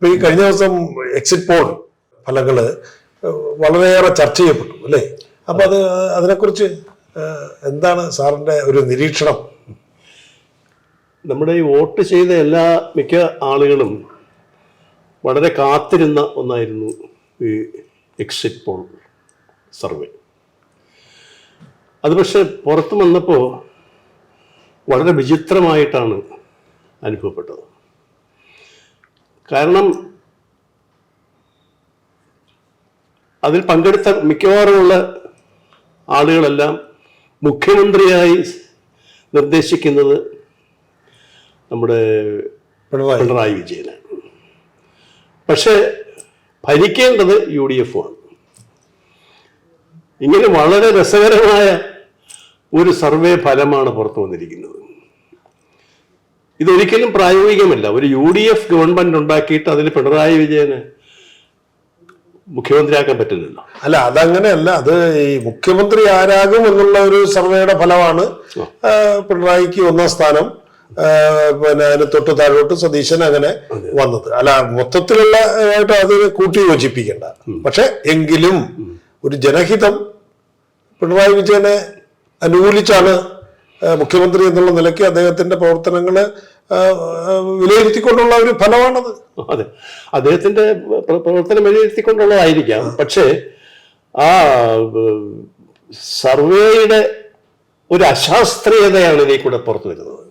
ഇപ്പൊ ഈ കഴിഞ്ഞ ദിവസം എക്സിറ്റ് പോൾ ഫലങ്ങള് വളരെയേറെ ചർച്ച ചെയ്യപ്പെട്ടു അല്ലേ? അപ്പൊ അതിനെക്കുറിച്ച് എന്താണ് സാറിന്റെ ഒരു നിരീക്ഷണം? നമ്മുടെ ഈ വോട്ട് ചെയ്ത മിക്ക ആളുകളും വളരെ കാത്തിരുന്ന ഒന്നായിരുന്നു ഈ എക്സിറ്റ് പോൾ സർവേ. അത് പക്ഷെ പുറത്തു വന്നപ്പോൾ വളരെ വിചിത്രമായിട്ടാണ് അനുഭവപ്പെട്ടത്. കാരണം അതിൽ പങ്കെടുത്ത മിക്കവാറുമുള്ള ആളുകളെല്ലാം മുഖ്യമന്ത്രിയായി നിർദ്ദേശിക്കുന്നത് നമ്മുടെ പിണറായി വിജയനാണ്. പക്ഷെ ഭരിക്കേണ്ടത് UDF ആണ്. ഇങ്ങനെ വളരെ രസകരമായ ഒരു സർവേ ഫലമാണ് പുറത്തു വന്നിരിക്കുന്നത്. ഇതൊരിക്കലും പ്രായോഗികമല്ല. ഒരു UDF ഗവൺമെന്റ് ഉണ്ടാക്കിയിട്ട് അതിൽ പിണറായി വിജയന് മുഖ്യമന്ത്രിയാക്കാൻ പറ്റില്ലല്ലോ. അല്ല, അതങ്ങനെയല്ല. അത് ഈ മുഖ്യമന്ത്രി ആരാകും എന്നുള്ള ഒരു സർവേയുടെ ഫലമാണ് പിണറായിക്ക് 1ാം സ്ഥാനം, പിന്നെ അതിന് തൊട്ട് താഴോട്ട് സതീശൻ അങ്ങനെ വന്നത്. അല്ല, മൊത്തത്തിലുള്ള ആയിട്ട് അത് കൂട്ടി യോജിപ്പിക്കേണ്ട. പക്ഷെ എങ്കിലും ഒരു ജനഹിതം പിണറായി വിജയനെ അനുകൂലിച്ചാണ് മുഖ്യമന്ത്രി എന്നുള്ള നിലയ്ക്ക് അദ്ദേഹത്തിന്റെ പ്രവർത്തനങ്ങള് വിലയിരുത്തിക്കൊണ്ടുള്ള ഒരു ഫലമാണത്. അതെ, അദ്ദേഹത്തിന്റെ പ്രവർത്തനം വിലയിരുത്തിക്കൊണ്ടുള്ളതായിരിക്കാം. പക്ഷേ ആ സർവേയുടെ ഒരു അശാസ്ത്രീയതയാണ് ഇതിൽ കൂടെ പുറത്തു വരുന്നത്.